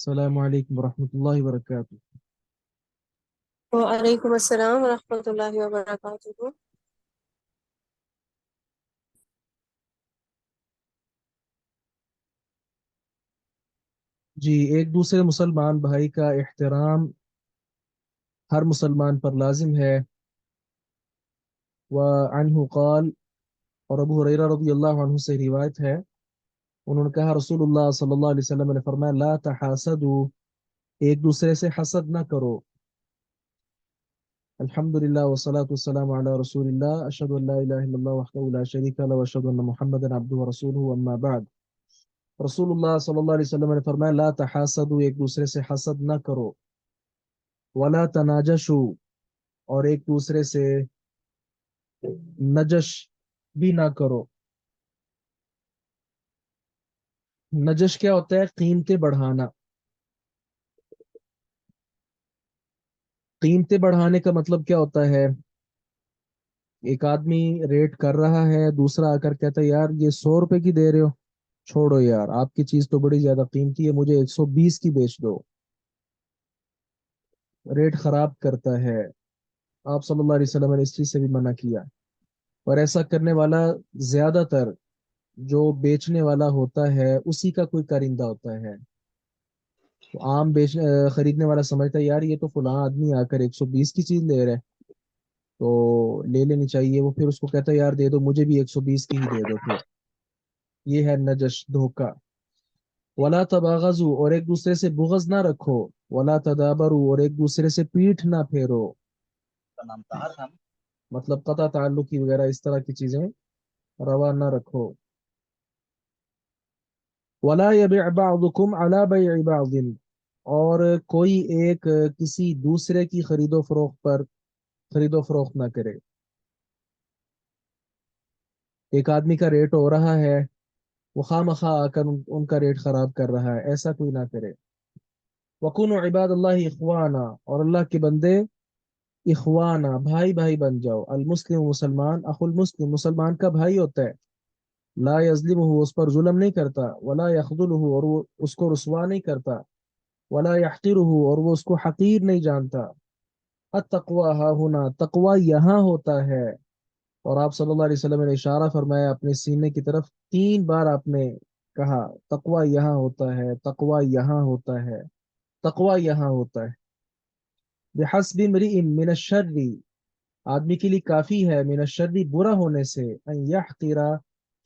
السلام علیکم ورحمۃ اللہ وبرکاتہ۔ وعلیکم السلام ورحمۃ اللہ وبرکاتہ۔ جی، ایک دوسرے مسلمان بھائی کا احترام ہر مسلمان پر لازم ہے۔ وعنہ قال، اور ابو ہریرہ رضی اللہ عنہ سے روایت ہے، انہوں نے کہا رسول اللہ صلی اللہ علیہ وسلم نے فرمایا لا تحاسدوا، ایک دوسرے سے حسد نہ کرو۔ الحمدللہ والصلاة والسلام علی رسول اللہ، اشہد ان لا الہ الا اللہ وحدہ لا شریک لہ واشہد ان محمدا عبدہ ورسولہ، اما بعد۔ رسول اللہ صلی اللہ علیہ وسلم نے فرمایا لا تحاسدوا، ایک دوسرے سے حسد نہ کرو، ولا تناجشوا، اور ایک دوسرے سے نجش بھی نہ کرو۔ نجش کیا ہوتا ہے؟ قیمتیں بڑھانا۔ قیمتیں بڑھانے کا مطلب کیا ہوتا ہے؟ ایک آدمی ریٹ کر رہا ہے، دوسرا آ کر کہتا ہے یار یہ 100 روپے کی دے رہے ہو، چھوڑو یار آپ کی چیز تو بڑی زیادہ قیمتی ہے، مجھے 120 کی بیچ دو۔ ریٹ خراب کرتا ہے۔ آپ صلی اللہ علیہ وسلم نے اس چیز سے بھی منع کیا، اور ایسا کرنے والا زیادہ تر جو بیچنے والا ہوتا ہے اسی کا کوئی کارندہ ہوتا ہے۔ تو عام خریدنے والا سمجھتا ہے یار یہ تو فلاں آدمی آ کر 120 کی چیز لے رہا ہے تو لے لینی چاہیے، وہ پھر اس کو کہتا ہے یار دے دو مجھے بھی 120 کی ہی دے دو پھر۔ یہ ہے نجش، دھوکا۔ ولا تباغضوا، اور ایک دوسرے سے بغض نہ رکھو۔ ولا تدابروا، اور ایک دوسرے سے پیٹھ نہ پھیرو۔ مطلب قطع تعلقی وغیرہ اس طرح کی چیزیں روا نہ رکھو۔ ولا يبيع بعضكم على بيع بعض، اور کوئی ایک کسی دوسرے کی خرید و فروخت نہ کرے۔ ایک آدمی کا ریٹ ہو رہا ہے، وہ خواہ مخواہ آ کر ان کا ریٹ خراب کر رہا ہے، ایسا کوئی نہ کرے۔ وَكُونُوا عِبَادَ اللَّهِ إِخْوَانًا، اور اللہ کے بندے اخوانا، بھائی بھائی بن جاؤ۔ المسلم، مسلمان، اخو المسلم، مسلمان کا بھائی ہوتا ہے۔ لا یظلمہ، اس پر ظلم نہیں کرتا، ولا یخذلہ، اور وہ اس کو رسوا نہیں کرتا، ولا یحقرہ، اور وہ اس کو حقیر نہیں جانتا۔ التقوی ہا ہونا، تقوی یہاں ہوتا ہے۔ اور آپ صلی اللہ علیہ وسلم نے اشارہ فرمایا اپنے سینے کی طرف، 3 بار آپ نے کہا تقوی یہاں ہوتا ہے، تقوی یہاں ہوتا ہے، تقوی یہاں ہوتا ہے۔ بحسب امرئ من الشر، آدمی کے لیے کافی ہے، من الشر، برا ہونے سے، ان یحقرا،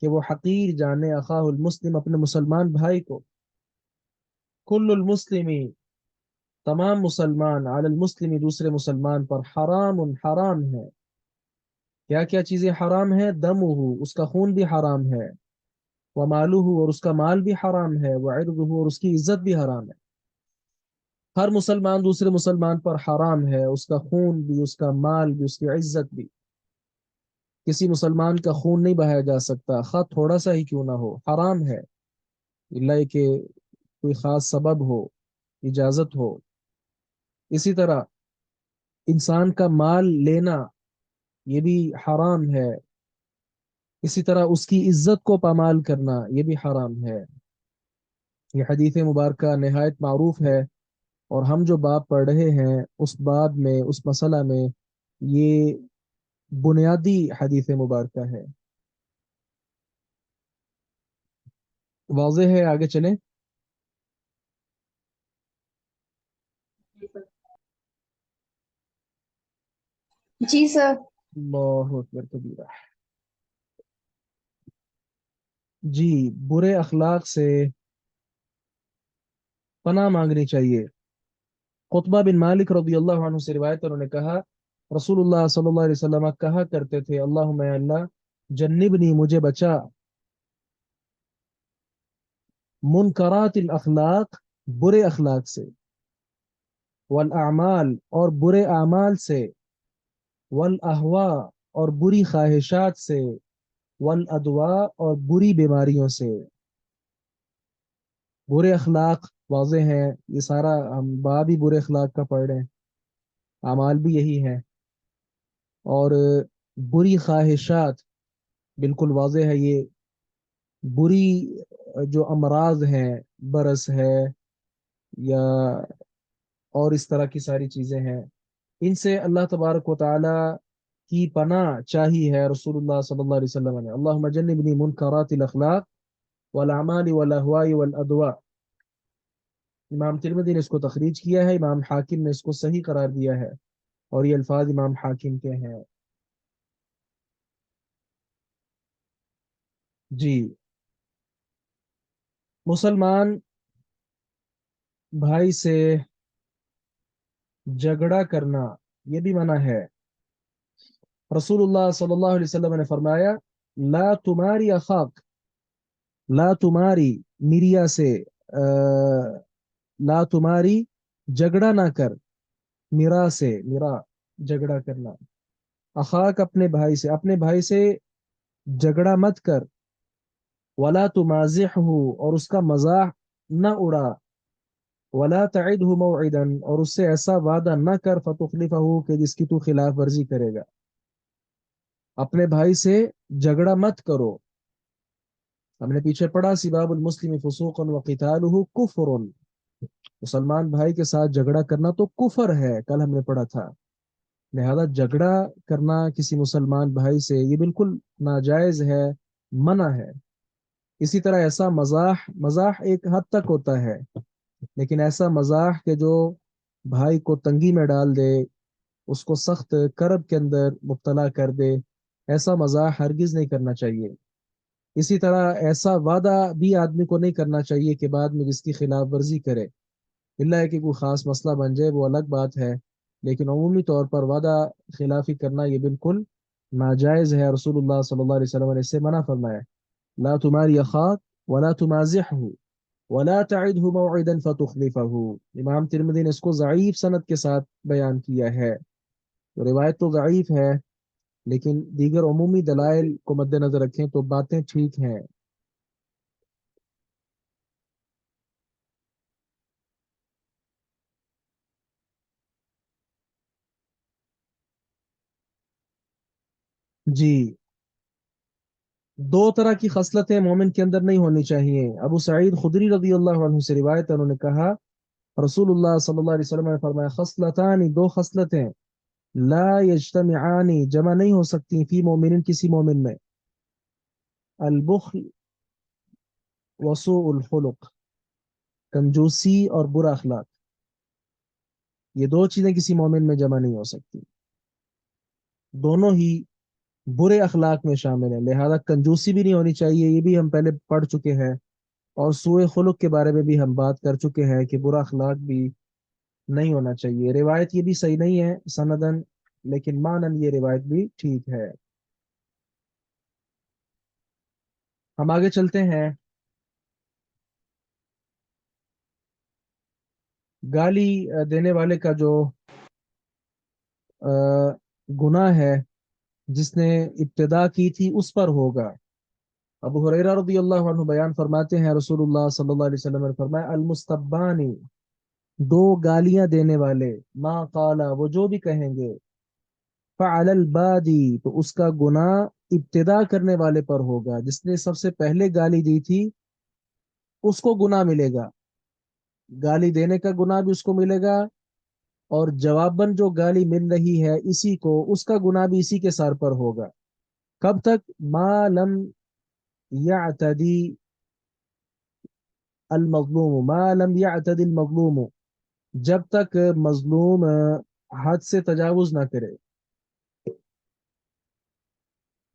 کہ وہ حقیر جانے، اخاہ المسلم، اپنے مسلمان بھائی کو۔ کل المسلم، تمام مسلمان، علی المسلم، دوسرے مسلمان پر، حرام، حرام ہے۔ کیا کیا چیزیں حرام ہیں؟ دمہ، اس کا خون بھی حرام ہے، ومالہ، اور اس کا مال بھی حرام ہے، وعرضہ، اور اس کی عزت بھی حرام ہے۔ ہر مسلمان دوسرے مسلمان پر حرام ہے، اس کا خون بھی، اس کا مال بھی، اس کی عزت بھی۔ کسی مسلمان کا خون نہیں بہایا جا سکتا، خواہ تھوڑا سا ہی کیوں نہ ہو، حرام ہے، اللہ کہ کوئی خاص سبب ہو، اجازت ہو۔ اسی طرح انسان کا مال لینا یہ بھی حرام ہے، اسی طرح اس کی عزت کو پامال کرنا یہ بھی حرام ہے۔ یہ حدیث مبارکہ نہایت معروف ہے، اور ہم جو باب پڑھ رہے ہیں اس باب میں، اس مسئلہ میں، یہ بنیادی حدیث مبارکہ ہے۔ واضح ہے؟ آگے چلیں۔ جی سر۔ اللہ اکبر کبیرہ۔ جی، برے اخلاق سے پناہ مانگنی چاہیے۔ قطبہ بن مالک رضی اللہ عنہ سے روایت ہے، انہوں نے کہا رسول اللہ صلی اللہ علیہ وسلم کہا کرتے تھے اللہم اے اللہ، جنبنی، مجھے بچا، منکرات الاخلاق، برے اخلاق سے، والاعمال، اور برے اعمال سے، والاہواء، اور بری خواہشات سے، والادواء، اور بری بیماریوں سے۔ برے اخلاق واضح ہیں، یہ سارا ہم باب ہی برے اخلاق کا پڑھ رہے ہیں، اعمال بھی یہی ہیں۔ اور بری خواہشات بالکل واضح ہے، یہ بری جو امراض ہیں، برس ہے، یا اور اس طرح کی ساری چیزیں ہیں، ان سے اللہ تبارک و تعالی کی پناہ چاہی ہے رسول اللہ صلی اللہ علیہ وسلم نے۔ اللہم جنبنی منکرات الاخلاق والاعمال والاہواء والادواء۔ امام ترمذی نے اس کو تخریج کیا ہے، امام حاکم نے اس کو صحیح قرار دیا ہے، اور یہ الفاظ امام حاکم کے ہیں۔ جی، مسلمان بھائی سے جھگڑا کرنا یہ بھی منع ہے۔ رسول اللہ صلی اللہ علیہ وسلم نے فرمایا، لا تماری اخاک، لا تماری میریا سے، لا تماری جھگڑا نہ کر، میرا سے، میرا جھگڑا کرنا، اخاک اپنے بھائی سے، اپنے بھائی سے جھگڑا مت کر، ولا تمازحہ اور اس کا مزاح نہ اڑا، ولا تعدہ موعدا اور اس سے ایسا وعدہ نہ کر فتخلفہ کہ جس کی تو خلاف ورزی کرے گا۔ اپنے بھائی سے جھگڑا مت کرو۔ ہم نے پیچھے پڑھا سباب المسلم فسوق وقتالہ کفر، مسلمان بھائی کے ساتھ جھگڑا کرنا تو کفر ہے، کل ہم نے پڑھا تھا۔ لہذا جھگڑا کرنا کسی مسلمان بھائی سے یہ بالکل ناجائز ہے، منع ہے۔ اسی طرح ایسا مزاح، مزاح ایک حد تک ہوتا ہے، لیکن ایسا مزاح کہ جو بھائی کو تنگی میں ڈال دے، اس کو سخت کرب کے اندر مبتلا کر دے، ایسا مزاح ہرگز نہیں کرنا چاہیے۔ اسی طرح ایسا وعدہ بھی آدمی کو نہیں کرنا چاہیے کہ بعد میں جس کی خلاف ورزی کرے، اللہ ہے کہ کوئی خاص مسئلہ بن جائے وہ الگ بات ہے، لیکن عمومی طور پر وعدہ خلافی کرنا یہ بالکل ناجائز ہے۔ رسول اللہ صلی اللہ علیہ وسلم نے اس سے منع فرمایا، لا تماری اخاک ولا تمازحہ ولا تعدہ موعدا فتخلفہ۔ امام ترمذی نے اس کو ضعیف سند کے ساتھ بیان کیا ہے، تو روایت تو ضعیف ہے، لیکن دیگر عمومی دلائل کو مد نظر رکھیں تو باتیں ٹھیک ہیں۔ جی، دو طرح کی خصلتیں مومن کے اندر نہیں ہونی چاہیے۔ ابو سعید خدری رضی اللہ عنہ سے روایت ہے، انہوں نے کہا رسول اللہ صلی اللہ علیہ وسلم نے فرمایا، خصلتان، دو خصلتیں، لا یجتمعان، جمع نہیں ہو سکتی، فی مومن، کسی مومن میں، البخل وسوء الخلق، کنجوسی اور برا اخلاق، یہ دو چیزیں کسی مومن میں جمع نہیں ہو سکتی، دونوں ہی برے اخلاق میں شامل ہیں۔ لہذا کنجوسی بھی نہیں ہونی چاہیے، یہ بھی ہم پہلے پڑھ چکے ہیں، اور سوء خلق کے بارے میں بھی ہم بات کر چکے ہیں کہ برا اخلاق بھی نہیں ہونا چاہیے۔ روایت یہ بھی صحیح نہیں ہے سندن، لیکن مانن یہ روایت بھی ٹھیک ہے۔ ہم آگے چلتے ہیں۔ گالی دینے والے کا جو گناہ ہے، جس نے ابتدا کی تھی اس پر ہوگا۔ ابو ہریرہ رضی اللہ عنہ بیان فرماتے ہیں، رسول اللہ صلی اللہ علیہ وسلم نے فرمایا، المستبانی، دو گالیاں دینے والے، ما قالا، وہ جو بھی کہیں گے، فعل البادی، تو اس کا گناہ ابتدا کرنے والے پر ہوگا، جس نے سب سے پہلے گالی دی تھی اس کو گناہ ملے گا، گالی دینے کا گناہ بھی اس کو ملے گا، اور جواباً جو گالی مل رہی ہے اسی کو، اس کا گناہ بھی اسی کے سر پر ہوگا۔ کب تک؟ ما لم یعتدی المظلوم، ما لم یعتدی المظلوم، جب تک مظلوم حد سے تجاوز نہ کرے۔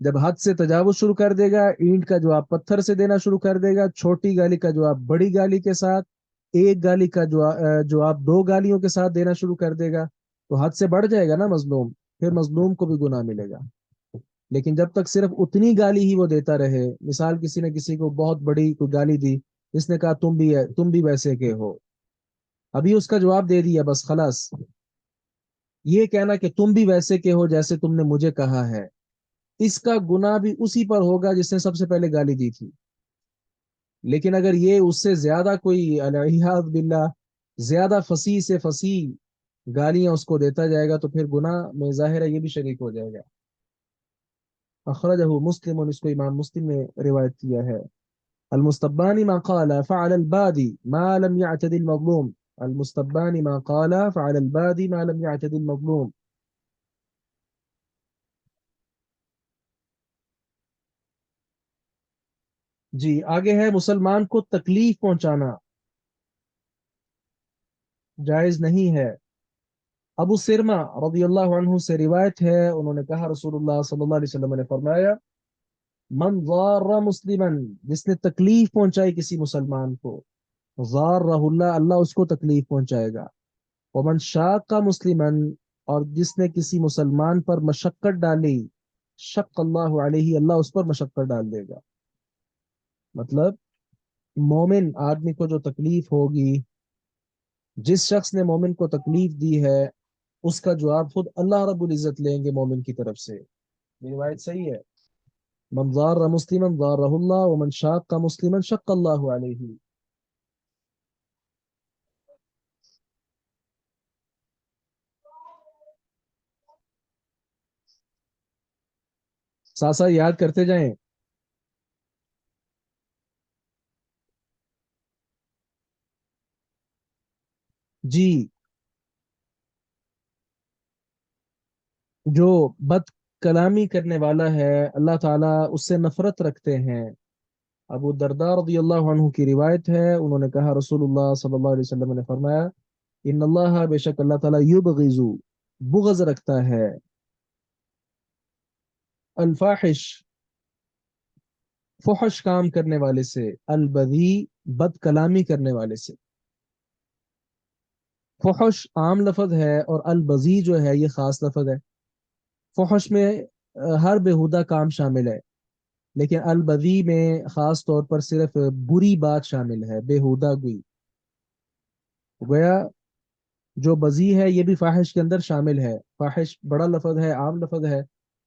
جب حد سے تجاوز شروع کر دے گا، اینٹ کا جواب پتھر سے دینا شروع کر دے گا، چھوٹی گالی کا جواب بڑی گالی کے ساتھ، ایک گالی کا جواب دو گالیوں کے ساتھ دینا شروع کر دے گا، تو حد سے بڑھ جائے گا نا مظلوم، پھر مظلوم کو بھی گناہ ملے گا۔ لیکن جب تک صرف اتنی گالی ہی وہ دیتا رہے، مثال کسی نے کسی کو بہت بڑی کوئی گالی دی، اس نے کہا تم بھی ویسے کے ہو، ابھی اس کا جواب دے دیا بس خلاص، یہ کہنا کہ تم بھی ویسے کے ہو جیسے تم نے مجھے کہا ہے، اس کا گناہ بھی اسی پر ہوگا جس نے سب سے پہلے گالی دی تھی۔ لیکن اگر یہ اس سے زیادہ کوئی العیاذ باللہ زیادہ فصیح سے فصیح گالیاں اس کو دیتا جائے گا، تو پھر گناہ میں ظاہر ہے یہ بھی شریک ہو جائے گا۔ اخرجہ مسلم، اس کو امام مسلم نے روایت کیا ہے۔ المستبانی ما قال فعل البادی ما لم يعتد المظلوم، المستبان ما قال فعلى البادي ما لم يعتد المظلوم. جی آگے ہے مسلمان کو تکلیف پہنچانا جائز نہیں ہے. ابو سرما رضی اللہ عنہ سے روایت ہے، انہوں نے کہا رسول اللہ صلی اللہ علیہ وسلم نے فرمایا من ضار مسلما، جس نے تکلیف پہنچائی کسی مسلمان کو، ضار اللہ، اللہ اس کو تکلیف پہنچائے گا. ومن شاق مسلما، اور جس نے کسی مسلمان پر مشقت ڈالی، شق اللہ علیہ، اللہ اس پر مشقت ڈال دے گا. مطلب مومن آدمی کو جو تکلیف ہوگی، جس شخص نے مومن کو تکلیف دی ہے، اس کا جواب خود اللہ رب العزت لیں گے مومن کی طرف سے. یہ روایت صحیح ہے. من ضار مسلما ضارہ اللہ ومن شاق مسلما شق اللہ علیہ. ساسا یاد کرتے جائیں. جی جو بد کلامی کرنے والا ہے اللہ تعالیٰ اس سے نفرت رکھتے ہیں. ابو الدرداء رضی اللہ عنہ کی روایت ہے، انہوں نے کہا رسول اللہ صلی اللہ علیہ وسلم نے فرمایا ان اللہ، بے شک اللہ تعالیٰ یبغض، بغض رکھتا ہے، الفاحش، فحش کام کرنے والے سے، البذی، بد کلامی کرنے والے سے. فحش عام لفظ ہے اور البذی جو ہے یہ خاص لفظ ہے. فحش میں ہر بےہودہ کام شامل ہے، لیکن البذی میں خاص طور پر صرف بری بات شامل ہے، بےہودہ گوئی. گویا جو بذی ہے یہ بھی فاحش کے اندر شامل ہے. فاحش بڑا لفظ ہے، عام لفظ ہے،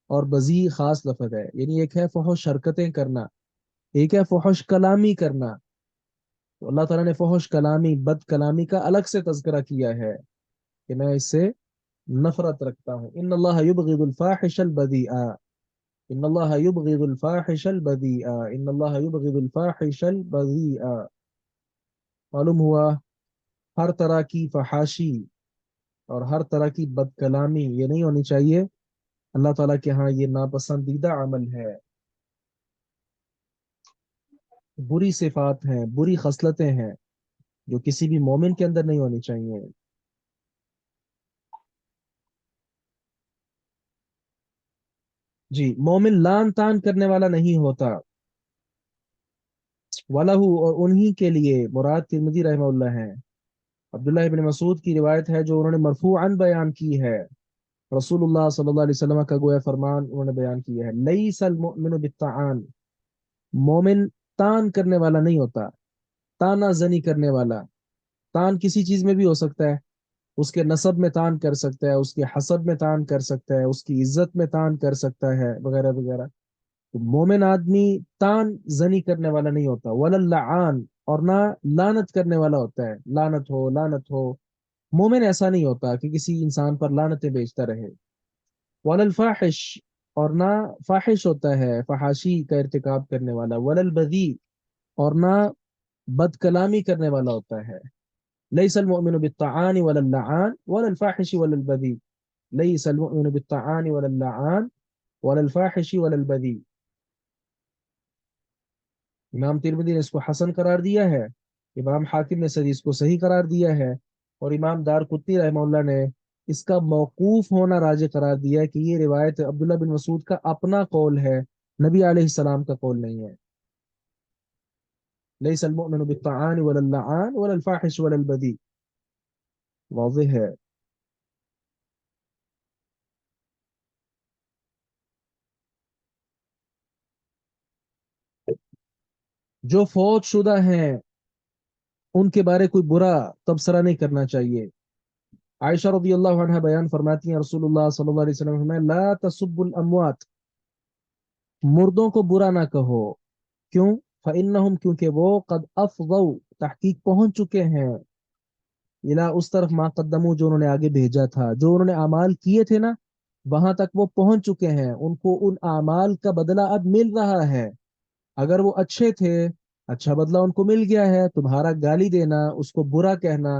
اور بذی خاص لفظ ہے. یعنی ایک ہے فحش حرکتیں کرنا، ایک ہے فحش کلامی کرنا. تو اللہ تعالیٰ نے فحش کلامی، بد کلامی کا الگ سے تذکرہ کیا ہے کہ میں اس سے نفرت رکھتا ہوں. ان اللہ یبغض الفاحش البذیء، ان اللہ یبغض الفاحش البذیء، ان اللہ یبغض الفاحش البذیء. معلوم ہوا ہر طرح کی فحاشی اور ہر طرح کی بد کلامی یہ نہیں ہونی چاہیے. اللہ تعالیٰ کے ہاں یہ ناپسندیدہ عمل ہے. بری صفات ہیں، بری خصلتیں ہیں جو کسی بھی مومن کے اندر نہیں ہونی چاہیے. جی مومن لان تان کرنے والا نہیں ہوتا. وَلَهُ، اور انہی کے لیے، مراد ترمذی رحمہ اللہ ہیں. عبداللہ ابن مسعود کی روایت ہے جو انہوں نے مرفوعاً بیان کی ہے. رسول اللہ صلی اللہ علیہ وسلم کا گویا فرمان انہوں نے بیان کیا ہے، لیس المؤمن بالطعان، مومن تان کرنے والا نہیں ہوتا، تانا زنی کرنے والا. تان کسی چیز میں بھی ہو سکتا ہے، اس کے نسب میں تان کر سکتا ہے، اس کے حسب میں تان کر سکتا ہے، اس کی عزت میں تان کر سکتا ہے، وغیرہ وغیرہ. تو مومن آدمی تان زنی کرنے والا نہیں ہوتا. ولا اللعان، اور نہ لانت کرنے والا ہوتا ہے، لانت ہو لانت ہو. مومن ایسا نہیں ہوتا کہ کسی انسان پر لانتیں بیچتا رہے. ولا الفاحش، اور نہ فاحش ہوتا ہے، فحاشی کا ارتکاب کرنے والا. ولا البذی، اور نہ بد کلامی کرنے والا ہوتا ہے. ليس المؤمن بالطعان ولا اللعان ولا الفاحش ولا البذيء، ليس المؤمن بالطعان ولا اللعان ولا الفاحش ولا البذيء. امام ترمذی نے اس کو حسن قرار دیا ہے، امام حاکم نے حدیث کو صحیح قرار دیا ہے، اور امام دار قطنی رحمہ اللہ نے اس کا موقوف ہونا راجح قرار دیا ہے کہ یہ روایت عبداللہ بن مسعود کا اپنا قول ہے، نبی علیہ السلام کا قول نہیں ہے. ليس المؤمن بالطعان ولا اللعان ولا الفاحش ولا البذيء. واضح ہے. جو فوت شدہ ہیں ان کے بارے کوئی برا تبصرہ نہیں کرنا چاہیے. عائشہ رضی اللہ عنہ بیان فرماتی ہیں رسول اللہ صلی اللہ علیہ وسلم نے لا تسب الاموات، مردوں کو برا نہ کہو. کیوں؟ فإنہم، کیونکہ وہ قد افضوا، تحقیق پہنچ چکے ہیں، الى اس طرف ما قدمو، جو انہوں نے آگے بھیجا تھا، جو انہوں نے اعمال کیے تھے نا وہاں تک وہ پہنچ چکے ہیں، ان کو ان اعمال کا بدلہ اب مل رہا ہے. اگر وہ اچھے تھے، اچھا بدلہ ان کو مل گیا ہے. تمہارا گالی دینا، اس کو برا کہنا،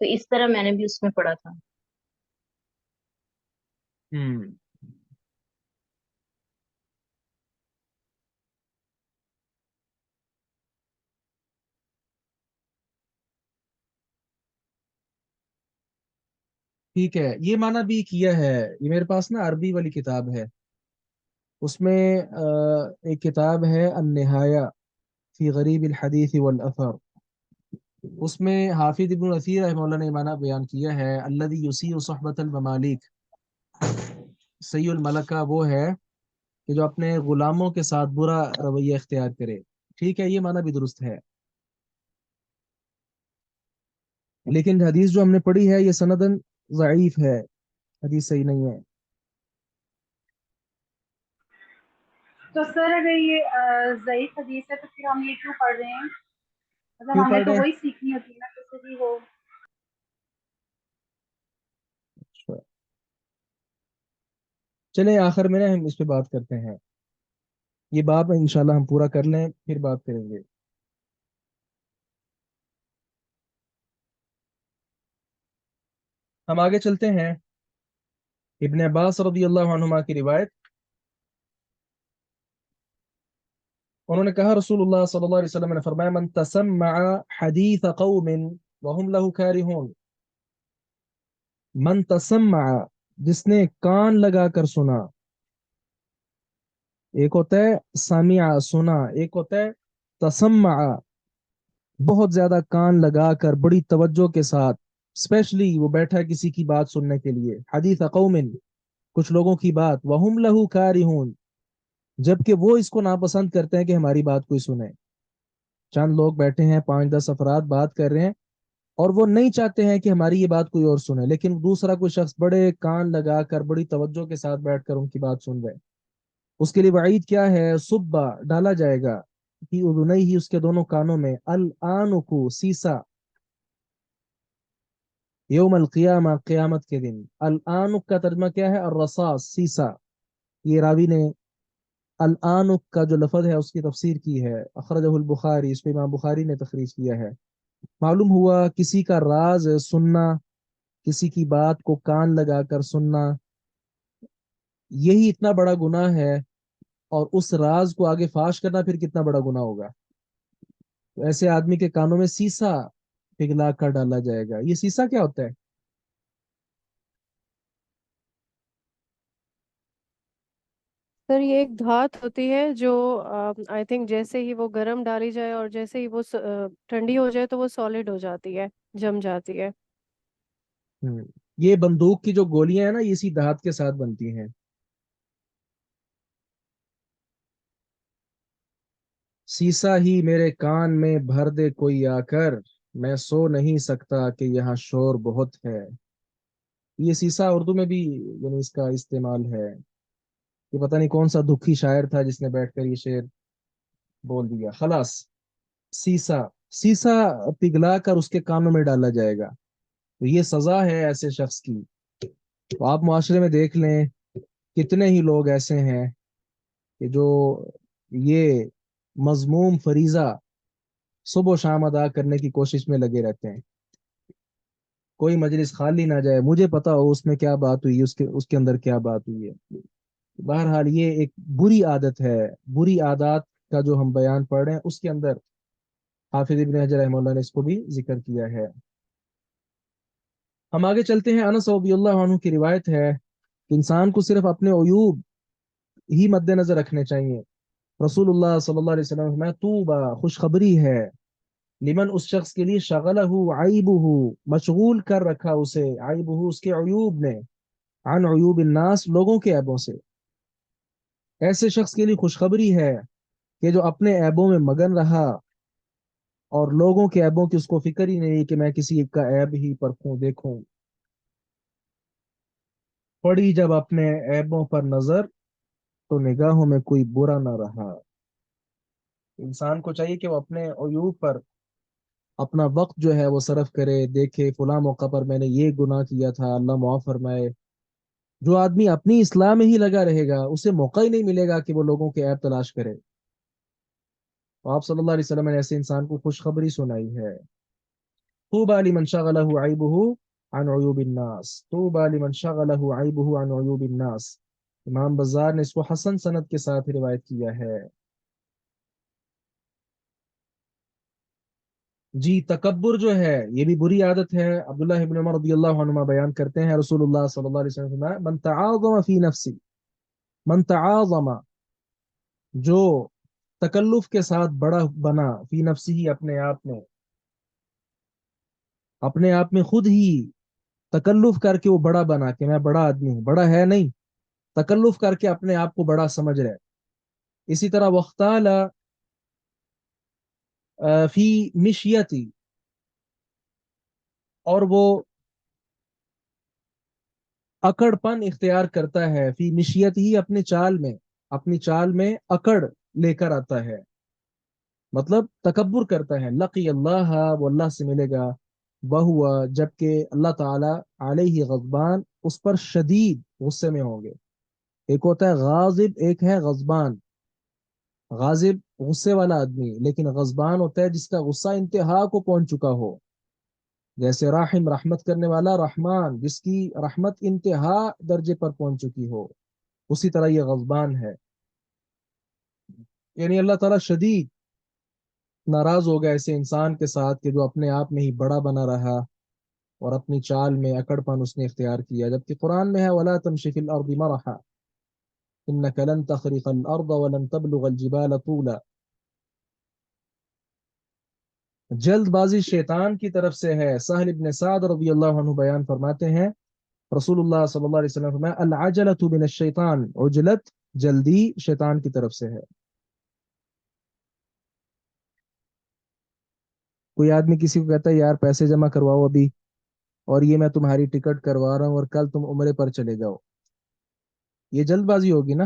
تو اس طرح میں نے بھی اس میں پڑھا تھا. ہوں ٹھیک ہے، یہ معنی بھی کیا ہے. یہ میرے پاس نا عربی والی کتاب ہے، اس میں ایک کتاب ہے النہایہ فی غریب الحدیث والاثر. اس میں حافظ ابن اثیر رحمہ اللہ نے معنی بیان کیا ہے الذی یسیء صحبت الممالک. سی الملکہ وہ ہے کہ جو اپنے غلاموں کے ساتھ برا رویہ اختیار کرے. ٹھیک ہے، یہ معنی بھی درست ہے، لیکن حدیث جو ہم نے پڑھی ہے یہ سندن ضعیف ہے، حدیث صحیح نہیں ہے. تو سر اگر یہ ضعیف حدیث ہے تو پھر ہم یہ کیوں پڑھ رہے ہیں؟ مطلب کیوں ہمیں پڑھ تو رہے ہیں؟ وہی سیکھنی ہوتی ہے نا کسی بھی ہو. چلیں آخر میں نا ہم اس پہ بات کرتے ہیں، یہ باب انشاءاللہ ہم پورا کر لیں پھر بات کریں گے. ہم آگے چلتے ہیں. ابن عباس رضی اللہ عنہما کی روایت، انہوں نے کہا رسول اللہ صلی اللہ علیہ وسلم نے فرمایا من تسمع حدیث قوم وهم له كارهون. من تسمع، جس نے کان لگا کر سنا. ایک ہوتا ہے سامع سنا، ایک ہوتا ہے تسمع بہت زیادہ کان لگا کر بڑی توجہ کے ساتھ، اسپیشلی وہ بیٹھا ہے کسی کی بات سننے کے لیے. حدیث قوم، کچھ لوگوں کی بات، وهم له كارهون، جبکہ وہ اس کو ناپسند کرتے ہیں کہ ہماری بات کوئی سنے. چند لوگ بیٹھے ہیں، 5-10 افراد بات کر رہے ہیں اور وہ نہیں چاہتے ہیں کہ ہماری یہ بات کوئی اور سنے، لیکن دوسرا کوئی شخص بڑے کان لگا کر بڑی توجہ کے ساتھ بیٹھ کر ان کی بات سن رہے. اس کے لیے وعید کیا ہے؟ صبا، ڈالا جائے گا فی اذنیہ، اس کے دونوں کانوں میں، الآنک، سیسا، یوم القیامہ، قیامت کے دن. الآنک کا ترجمہ کیا ہے؟ الرصاص، سیسا. یہ راوی نے الآنک کا جو لفظ ہے اس کی تفسیر کی ہے، اخرجہ البخاری، اس پہ امام بخاری نے تخریج کیا ہے. معلوم ہوا کسی کا راز سننا، کسی کی بات کو کان لگا کر سننا، یہی اتنا بڑا گناہ ہے، اور اس راز کو آگے فاش کرنا پھر کتنا بڑا گناہ ہوگا. تو ایسے آدمی کے کانوں میں سیسا پگھلا کر ڈالا جائے گا. یہ سیسا کیا ہوتا ہے؟ سر یہ ایک دھات ہوتی ہے جو آئی تھنک جیسے ہی وہ گرم ڈالی جائے اور جیسے ہی وہ ٹھنڈی ہو جائے تو وہ سالڈ ہو جاتی ہے، جم جاتی ہے. یہ بندوق کی جو گولیاں ہیں نا، یہ اسی دھات کے ساتھ بنتی ہیں. سیسا ہی میرے کان میں بھر دے کوئی آ کر، میں سو نہیں سکتا کہ یہاں شور بہت ہے. یہ سیسا اردو میں بھی یعنی اس کا استعمال ہے. یہ پتہ نہیں کون سا دکھی شاعر تھا جس نے بیٹھ کر یہ شعر بول دیا. خلاص، سیسا، سیسا پگھلا کر اس کے کانوں میں ڈالا جائے گا. تو یہ سزا ہے ایسے شخص کی. تو آپ معاشرے میں دیکھ لیں کتنے ہی لوگ ایسے ہیں کہ جو یہ مذموم فریضہ صبح و شام ادا کرنے کی کوشش میں لگے رہتے ہیں. کوئی مجلس خالی نہ جائے، مجھے پتا ہو اس میں کیا بات ہوئی، اس کے اندر کیا بات ہوئی ہے. بہرحال یہ ایک بری عادت ہے. بری عادات کا جو ہم بیان پڑھ رہے ہیں اس کے اندر حافظ ابن حجر رحمہ اللہ نے اس کو بھی ذکر کیا ہے. ہم آگے چلتے ہیں. انس رضی اللہ عنہ کی روایت ہے کہ انسان کو صرف اپنے عیوب ہی مد نظر رکھنے چاہیے. رسول اللہ صلی اللہ علیہ وسلم میں طوبہ، خوشخبری ہے، لمن، اس شخص کے لیے، شغلہ عیبہ، مشغول کر رکھا اسے، عیبہ اس کے عیوب نے، عن عیوب الناس، لوگوں کے عیبوں سے. ایسے شخص کے لیے خوشخبری ہے کہ جو اپنے عیبوں میں مگن رہا اور لوگوں کے عیبوں کی اس کو فکر ہی نہیں کہ میں کسی کا عیب ہی پرکھوں دیکھوں. پڑی جب اپنے عیبوں پر نظر تو نگاہوں میں کوئی برا نہ رہا. انسان کو چاہیے کہ وہ اپنے عیوب پر اپنا وقت جو ہے وہ صرف کرے، دیکھے فلاں موقع پر میں نے یہ گناہ کیا تھا، اللہ معاف فرمائے. جو آدمی اپنی اصلاح میں ہی لگا رہے گا اسے موقع ہی نہیں ملے گا کہ وہ لوگوں کے عیب تلاش کرے. تو آپ صلی اللہ علیہ وسلم نے ایسے انسان کو خوشخبری سنائی ہے. طوبى لمن شغله عيبه عن عيوب الناس، طوبى لمن شغله عيبه عن عيوب الناس. امام بزار نے اس کو حسن سند کے ساتھ روایت کیا ہے۔ جی تکبر جو ہے یہ بھی بری عادت ہے۔ عبداللہ ابن عمر رضی اللہ عنہما بیان کرتے ہیں رسول اللہ صلی اللہ علیہ وسلم نے فرمایا من تعاظم فی نفسی، من تعاظم جو تکلف کے ساتھ بڑا بنا، فی نفسی ہی اپنے آپ میں خود ہی تکلف کر کے وہ بڑا بنا کہ میں بڑا آدمی ہوں، بڑا ہے نہیں، تکلف کر کے اپنے آپ کو بڑا سمجھ رہے۔ اسی طرح وختال فی مشیتی، اور وہ اکڑ پن اختیار کرتا ہے، فی مشیت ہی اپنی چال میں اکڑ لے کر آتا ہے، مطلب تکبر کرتا ہے۔ لقی اللہ، وہ اللہ سے ملے گا، وہوا جبکہ اللہ تعالی علیہ غضبان، اس پر شدید غصے میں ہوں گے۔ ایک ہوتا ہے غاضب، ایک ہے غضبان۔ غاضب غصے والا آدمی، لیکن غضبان ہوتا ہے جس کا غصہ انتہا کو پہنچ چکا ہو، جیسے راحم رحمت کرنے والا، رحمان جس کی رحمت انتہا درجے پر پہنچ چکی ہو، اسی طرح یہ غضبان ہے۔ یعنی اللہ تعالیٰ شدید ناراض ہو گیا ایسے انسان کے ساتھ کہ جو اپنے آپ میں ہی بڑا بنا رہا اور اپنی چال میں اکڑ پن اس نے اختیار کیا، جبکہ قرآن میں ہے وَلَا تَمْشِ فِي الْأَرْضِ مَرَحًا إِنَّكَ لَن تَخْرِقَ الْأَرْضَ وَلَن تَبْلُغَ الْجِبَالَ طُولًا۔ جلد بازی شیطان کی طرف سے ہے۔ سہل ابن سعد رضی اللہ عنہ بیان فرماتے ہیں رسول اللہ صلی اللہ علیہ وسلم فرمایا العجلۃ من الشیطان، عجلت جلدی شیطان کی طرف سے ہے۔ کوئی آدمی کسی کو کہتا ہے یار پیسے جمع کرواؤ ابھی، اور یہ میں تمہاری ٹکٹ کروا رہا ہوں اور کل تم عمرے پر چلے جاؤ، یہ جلد بازی ہوگی نا۔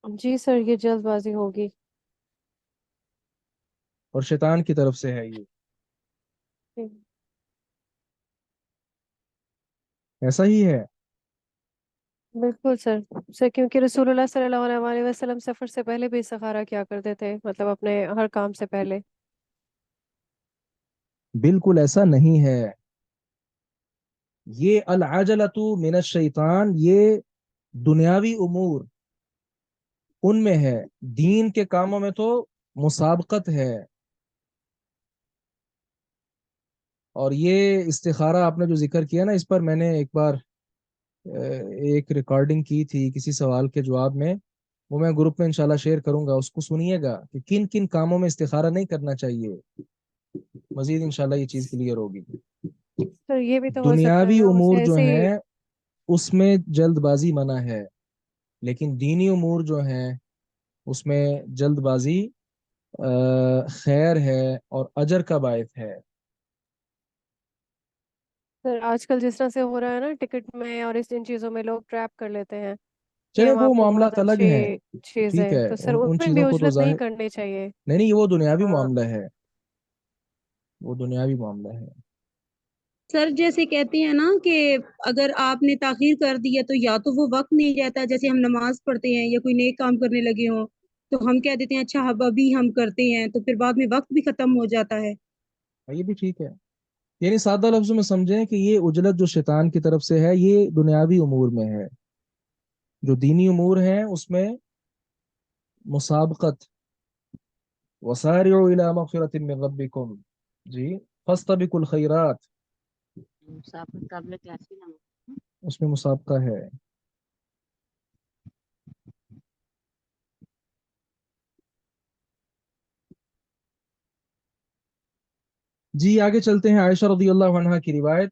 جی سر، یہ جلد بازی ہوگی۔ اور شیطان کی طرف سے ہے یہ، ایسا ہی ہے۔ بالکل سر کیونکہ رسول اللہ صلی اللہ علیہ وسلم سفر سے پہلے بھی استخارہ کیا کرتے تھے، مطلب اپنے ہر کام سے پہلے۔ بالکل ایسا نہیں ہے، یہ العجلۃ من الشیطان یہ دنیاوی امور ان میں ہے، دین کے کاموں میں تو مسابقت ہے۔ اور یہ استخارہ آپ نے جو ذکر کیا نا، اس پر میں نے ایک بار ایک ریکارڈنگ کی تھی کسی سوال کے جواب میں، وہ میں گروپ میں انشاءاللہ شیئر کروں گا، اس کو سنیے گا کہ کن کن کاموں میں استخارہ نہیں کرنا چاہیے، مزید انشاءاللہ یہ چیز کلیئر ہوگی۔ سر یہ بھی تو ہو سکتا ہے دنیاوی نا، اسے امور جو ایسے ہی ہیں اس میں جلد بازی منع ہے، لیکن دینی امور جو ہیں اس میں جلد بازی خیر ہے اور اجر کا باعث ہے۔ سر آج کل جس طرح سے ہو رہا ہے نا، ٹکٹ میں اور ان چیزوں میں لوگ ٹریپ کر لیتے ہیں کہ چلے ہم وہ آپ کو بہت معاملات الگ اچھی ہیں، چیز ٹھیک ہے، ہے، تو سر ان ان میں بھی چیزوں کو تو اجرت نہیں ظاہر کرنی چاہیے۔ نہیں وہ دنیاوی ہاں معاملہ ہے، وہ دنیاوی معاملہ ہے۔ سر جیسے کہتے ہیں نا کہ اگر آپ نے تاخیر کر دی ہے تو یا تو وہ وقت نہیں رہتا، جیسے ہم نماز پڑھتے ہیں یا کوئی نیک کام کرنے لگے ہوں تو ہم کہہ دیتے ہیں اچھا اب ابھی ہم کرتے ہیں، تو پھر بعد میں وقت بھی ختم ہو جاتا ہے۔ یہ بھی ٹھیک ہے، یعنی سادہ لفظوں میں سمجھیں کہ یہ اجلت جو شیطان کی طرف سے ہے یہ دنیاوی امور میں ہے، جو دینی امور ہیں اس میں مسابقت، وسارعوا الى مغفرۃ من ربکم، جی فاستبقوا الخیرات، اس میں مسابقہ ہے۔ جی آگے چلتے ہیں، عائشہ رضی اللہ عنہا کی روایت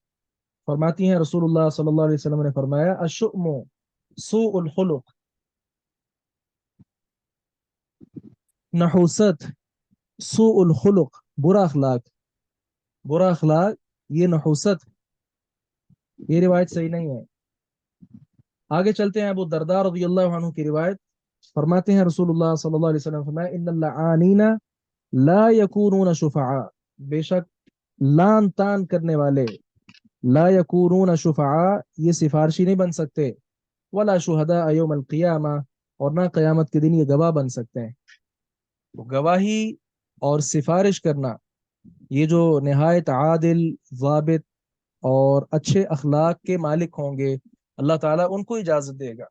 فرماتی ہیں رسول اللہ صلی اللہ علیہ وسلم نے فرمایا الشؤم سوء الخلق، نحوست، سوء الخلق برا اخلاق، برا اخلاق یہ نحوست، یہ روایت صحیح نہیں ہے۔ آگے چلتے ہیں، ابو الدرداء رضی اللہ عنہ کی روایت فرماتے ہیں رسول اللہ صلی اللہ علیہ وسلم فرمایا ان اللعانین لا یکونون شفعاء، بے شک لان تان کرنے والے، لا یکونون شفعاء یہ سفارشی نہیں بن سکتے، ولا شہداء یوم القیامہ اور نہ قیامت کے دن یہ گواہ بن سکتے ہیں۔ تو گواہی اور سفارش کرنا یہ جو نہایت عادل، ضابط اور اچھے اخلاق کے مالک ہوں گے، اللہ تعالیٰ ان کو اجازت دے گا۔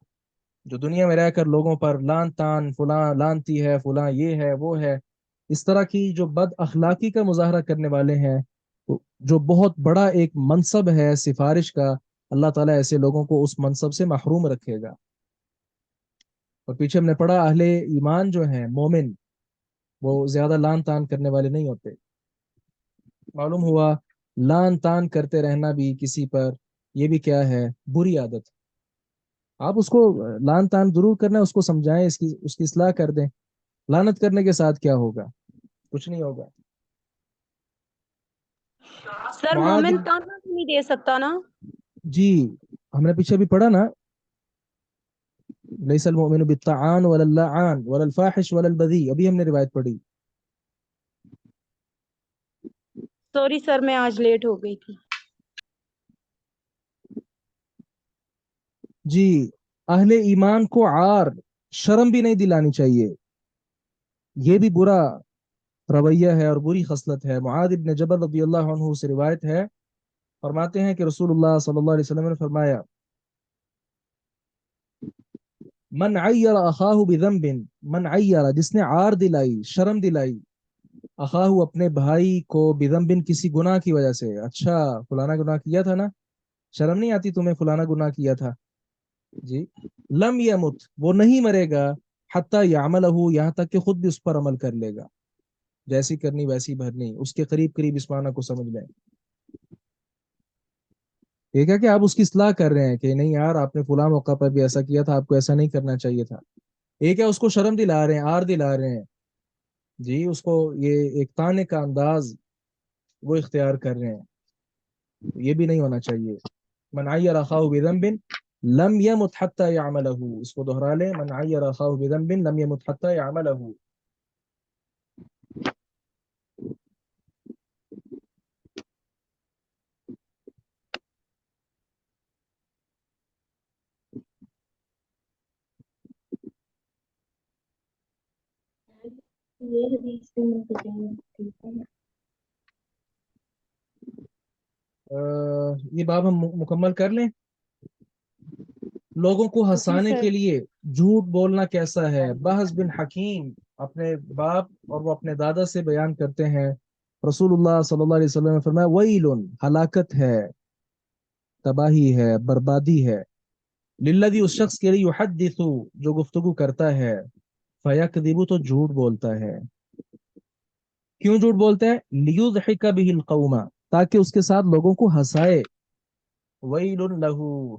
جو دنیا میں رہ کر لوگوں پر لان تان، فلاں لانتی ہے، فلاں یہ ہے وہ ہے، اس طرح کی جو بد اخلاقی کا مظاہرہ کرنے والے ہیں، تو جو بہت بڑا ایک منصب ہے سفارش کا، اللہ تعالیٰ ایسے لوگوں کو اس منصب سے محروم رکھے گا۔ اور پیچھے ہم نے پڑھا اہل ایمان جو ہیں، مومن، وہ زیادہ لان تان کرنے والے نہیں ہوتے۔ معلوم ہوا لان تان کرتے رہنا بھی کسی پر، یہ بھی کیا ہے؟ بری عادت۔ آپ اس کو لان تان ضرور کرنا، اس کو سمجھائیں، اس کی اصلاح کر دیں۔ لانت کرنے کے ساتھ کیا ہوگا؟ کچھ نہیں ہوگا۔ سر معاذ مومن تانا بھی نہیں دے سکتا نا؟ جی، ہم نے پیچھے بھی پڑھا نا، لیس المؤمن بالطعان ولا اللعان ولا الفاحش ولا البذی، ابھی ہم نے روایت پڑھی۔ سوری سر، میں آج لیٹ ہو گئی تھی۔ جی، اہل ایمان کو عار، شرم بھی نہیں دلانی چاہیے، یہ بھی برا رویہ ہے اور بری خصلت ہے۔ معاذ ابن جبل رضی اللہ عنہ سے روایت ہے، فرماتے ہیں کہ رسول اللہ صلی اللہ علیہ وسلم نے فرمایا، من عیر اخاہ بذنب، من عیر، جس نے عار دلائی، شرم دلائی، اخاہ، اپنے بھائی کو، بذنب، کسی گناہ کی وجہ سے۔ اچھا، فلانا گناہ کیا تھا نا، شرم نہیں آتی تمہیں؟ فلانا گناہ کیا تھا، جی، لم یمت، وہ نہیں مرے گا، حتی یعملہ، یہاں تک کہ خود بھی اس پر عمل کر لے گا۔ جیسی کرنی ویسی بھرنی، اس کے قریب قریب اس معنی کو سمجھ لیں۔ ٹھیک ہے کہ آپ اس کی اصلاح کر رہے ہیں کہ نہیں یار، آپ نے فلاں موقع پر بھی ایسا کیا تھا، آپ کو ایسا نہیں کرنا چاہیے تھا۔ ایک ہے اس کو شرم دلا رہے ہیں، آر دلا رہے ہیں، جی، اس کو یہ ایک طانے کا انداز وہ اختیار کر رہے ہیں، یہ بھی نہیں ہونا چاہیے۔ من عیر اخاہ بذنب لم یمت حتی یعملہ، اس کو دوہرا لیں، من عیر اخاہ بذنب لم یمت حتی یعملہ۔ یہ حدیث سے منتظر ٹھیک ہے۔ یہ باب ہم مکمل کر لیں۔ لوگوں کو جی ہنسانے سر۔ کے لیے جھوٹ بولنا کیسا ہے؟ بحث بن حکیم اپنے باپ اور وہ اپنے دادا سے بیان کرتے ہیں، رسول اللہ صلی اللہ علیہ وسلم نے فرمایا، ویل، ہلاکت ہے، تباہی ہے، بربادی ہے، للذی، اس شخص کے لیے، یحدث، جو گفتگو کرتا ہے، فیکذب، تو جھوٹ بولتا ہے۔ کیوں جھوٹ بولتے ہیں؟ لیضحک بہ القوم، تاکہ اس کے ساتھ لوگوں کو ہنسائے۔ ویل لہ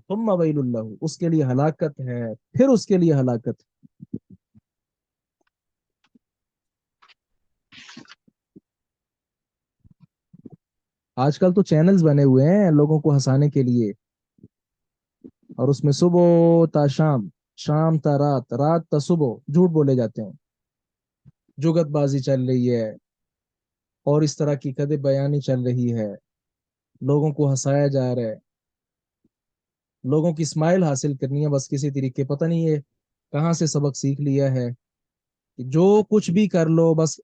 ثم ویل لہ، اس کے لیے ہلاکت ہے، پھر اس کے لیے ہلاکت۔ آج کل تو چینلز بنے ہوئے ہیں لوگوں کو ہنسانے کے لیے، اور اس میں صبح تا شام، شام تا رات، رات تا صبح جھوٹ بولے جاتے ہیں، جگت بازی چل رہی ہے، اور اس طرح کی کدب بیانی چل رہی ہے، لوگوں کو ہنسایا جا رہا ہے، لوگوں کی اسمائل حاصل کرنی ہے بس کسی طریقے، پتہ نہیں ہے کہاں سے سبق سیکھ لیا ہے کہ جو کچھ بھی کر لو، بس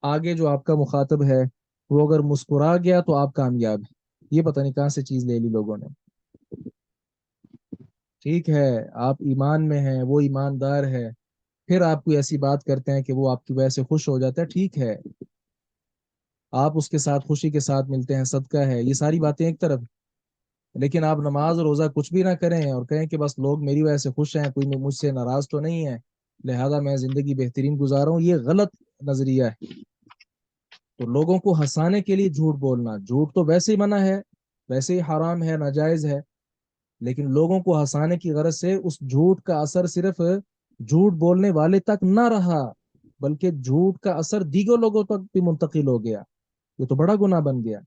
آگے جو آپ کا مخاطب ہے وہ اگر مسکرا گیا تو آپ کامیاب ہیں۔ یہ پتہ نہیں کہاں سے چیز لے لی لوگوں نے۔ ٹھیک ہے، آپ ایمان میں ہیں، وہ ایماندار ہے، پھر آپ کوئی ایسی بات کرتے ہیں کہ وہ آپ کی وجہ سے خوش ہو جاتا ہے، ٹھیک ہے، آپ اس کے ساتھ خوشی کے ساتھ ملتے ہیں، صدقہ ہے، یہ ساری باتیں ایک طرف، لیکن آپ نماز روزہ کچھ بھی نہ کریں اور کہیں کہ بس لوگ میری وجہ سے خوش ہیں، کوئی مجھ سے ناراض تو نہیں ہے، لہذا میں زندگی بہترین گزارا ہوں، یہ غلط نظریہ ہے۔ تو لوگوں کو ہنسانے کے لیے جھوٹ بولنا، جھوٹ تو ویسے ہی منع ہے، ویسے ہی حرام ہے، ناجائز ہے، لیکن لوگوں کو ہنسانے کی غرض سے اس جھوٹ کا اثر صرف جھوٹ بولنے والے تک نہ رہا، بلکہ جھوٹ کا اثر دیگر لوگوں تک بھی منتقل ہو گیا، یہ تو بڑا گناہ بن گیا۔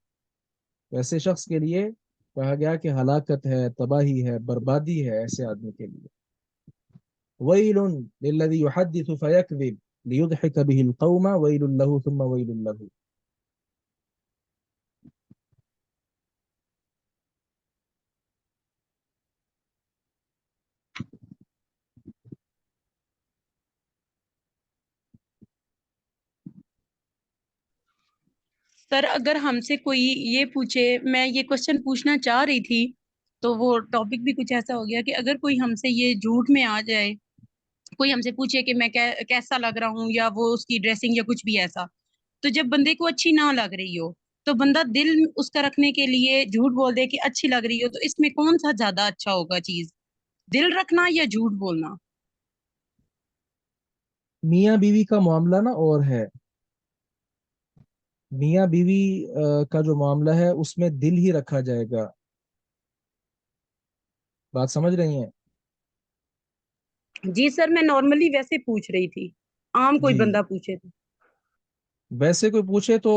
ایسے شخص کے لیے کہا گیا کہ ہلاکت ہے، تباہی ہے، بربادی ہے ایسے آدمی کے لیے۔ ویل للذی یحدث فیکذب لیضحک بہ القوم ویل لہ ثم ویل لہ۔ سر اگر ہم سے کوئی یہ پوچھے، میں یہ کوشچن پوچھنا چاہ رہی تھی تو وہ ٹاپک بھی کچھ ایسا ہو گیا کہ اگر کوئی ہم سے یہ جھوٹ میں آ جائے، کوئی ہم سے پوچھے کہ میں کیسا لگ رہا ہوں، یا وہ اس کی ڈریسنگ یا کچھ بھی ایسا، تو جب بندے کو اچھی نہ لگ رہی ہو تو بندہ دل اس کا رکھنے کے لیے جھوٹ بول دے کہ اچھی لگ رہی ہو، تو اس میں کون سا زیادہ اچھا ہوگا چیز، دل رکھنا یا جھوٹ بولنا؟ میاں بیوی کا معاملہ نا اور ہے، میاں بیوی کا جو معاملہ ہے اس میں دل ہی رکھا جائے گا. بات سمجھ رہی ہیں؟ جی سر، میں نارملی ویسے پوچھ رہی تھی، عام کوئی جی، بندہ پوچھے تو. ویسے کوئی پوچھے تو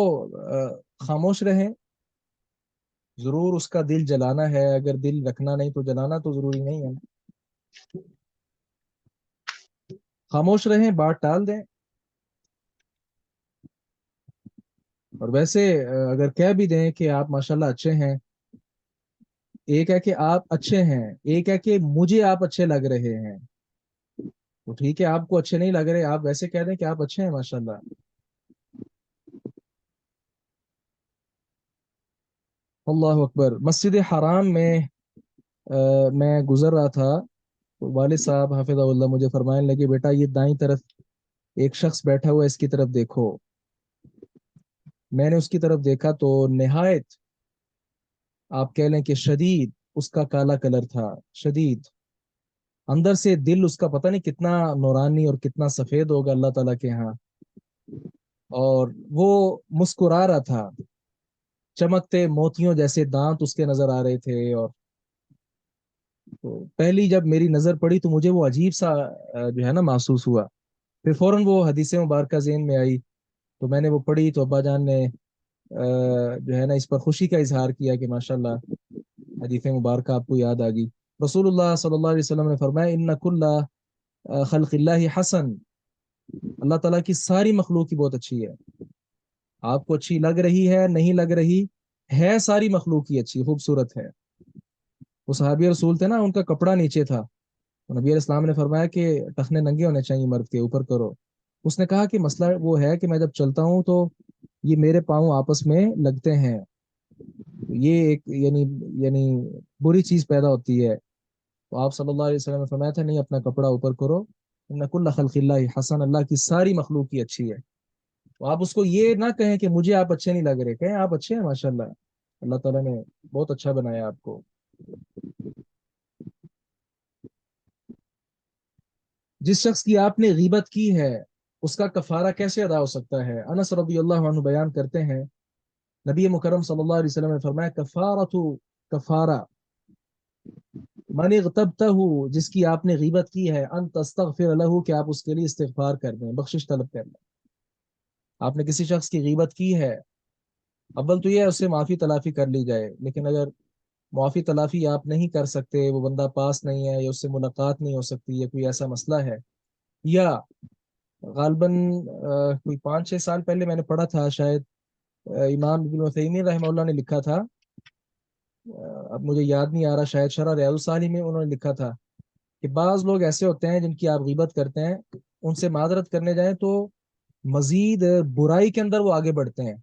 خاموش رہیں. ضرور اس کا دل جلانا ہے، اگر دل رکھنا نہیں تو جلانا تو ضروری نہیں ہے. خاموش رہیں، بات ٹال دیں. اور ویسے اگر کہہ بھی دیں کہ آپ ماشاءاللہ اچھے ہیں، ایک ہے کہ آپ اچھے ہیں، ایک ہے کہ مجھے آپ اچھے لگ رہے ہیں، تو ٹھیک ہے آپ کو اچھے نہیں لگ رہے، آپ ویسے کہہ دیں کہ آپ اچھے ہیں ماشاءاللہ. اللہ اکبر. مسجد حرام میں میں گزر رہا تھا تو والد صاحب حافظ اللہ مجھے فرمانے لگے، بیٹا یہ دائیں طرف ایک شخص بیٹھا ہوا ہے، اس کی طرف دیکھو. میں نے اس کی طرف دیکھا تو نہایت، آپ کہہ لیں کہ شدید اس کا کالا کلر تھا، شدید. اندر سے دل اس کا پتہ نہیں کتنا نورانی اور کتنا سفید ہوگا اللہ تعالیٰ کے ہاں. اور وہ مسکرا رہا تھا، چمکتے موتیوں جیسے دانت اس کے نظر آ رہے تھے. اور تو پہلی جب میری نظر پڑی تو مجھے وہ عجیب سا جو ہے نا محسوس ہوا. پھر فوراً وہ حدیث مبارکہ ذہن میں آئی تو میں نے وہ پڑھی تو ابا جان نے جو ہے نا اس پر خوشی کا اظہار کیا کہ ماشاءاللہ حدیث مبارکہ آپ کو یاد آ گئی. رسول اللہ صلی اللہ علیہ وسلم نے فرمایا ان کل خلق اللہ حسن، اللہ تعالیٰ کی ساری مخلوق کی بہت اچھی ہے. آپ کو اچھی لگ رہی ہے نہیں لگ رہی ہے، ساری مخلوق کی اچھی خوبصورت ہے. وہ صحابی رسول تھے نا، ان کا کپڑا نیچے تھا، تو نبی علیہ السلام نے فرمایا کہ ٹخنے ننگے ہونے چاہیے مرد کے، اوپر کرو. اس نے کہا کہ مسئلہ وہ ہے کہ میں جب چلتا ہوں تو یہ میرے پاؤں آپس میں لگتے ہیں، یہ ایک یعنی بری چیز پیدا ہوتی ہے. تو آپ صلی اللہ علیہ وسلم نے فرمایا تھا نہیں، اپنا کپڑا اوپر کرو، ان کل خلق اللہ حسن، اللہ کی ساری مخلوق کی اچھی ہے. تو آپ اس کو یہ نہ کہیں کہ مجھے آپ اچھے نہیں لگ رہے، کہیں آپ اچھے ہیں ماشاءاللہ، اللہ تعالیٰ نے بہت اچھا بنایا آپ کو. جس شخص کی آپ نے غیبت کی ہے اس کا کفارہ کیسے ادا ہو سکتا ہے؟ انس رضی اللہ عنہ بیان کرتے ہیں نبی مکرم صلی اللہ علیہ وسلم نے فرمایا کفارہ من اغتبتہ، جس کی آپ نے غیبت کی ہے، ان تستغفر له، کہ آپ اس کے لیے استغفار کر دیں، بخشش طلب کر لیں. آپ نے کسی شخص کی غیبت کی ہے، اول تو یہ ہے اس سے معافی تلافی کر لی جائے، لیکن اگر معافی تلافی آپ نہیں کر سکتے، وہ بندہ پاس نہیں ہے یا اس سے ملاقات نہیں ہو سکتی یا کوئی ایسا مسئلہ ہے، یا غالباً کوئی 5-6 سال پہلے میں نے پڑھا تھا شاید امام ابن عثیمین رحمہ اللہ نے لکھا تھا، اب مجھے یاد نہیں آ رہا، شاید شرح ریاض الصالحین میں انہوں نے لکھا تھا کہ بعض لوگ ایسے ہوتے ہیں جن کی آپ غیبت کرتے ہیں، ان سے معذرت کرنے جائیں تو مزید برائی کے اندر وہ آگے بڑھتے ہیں.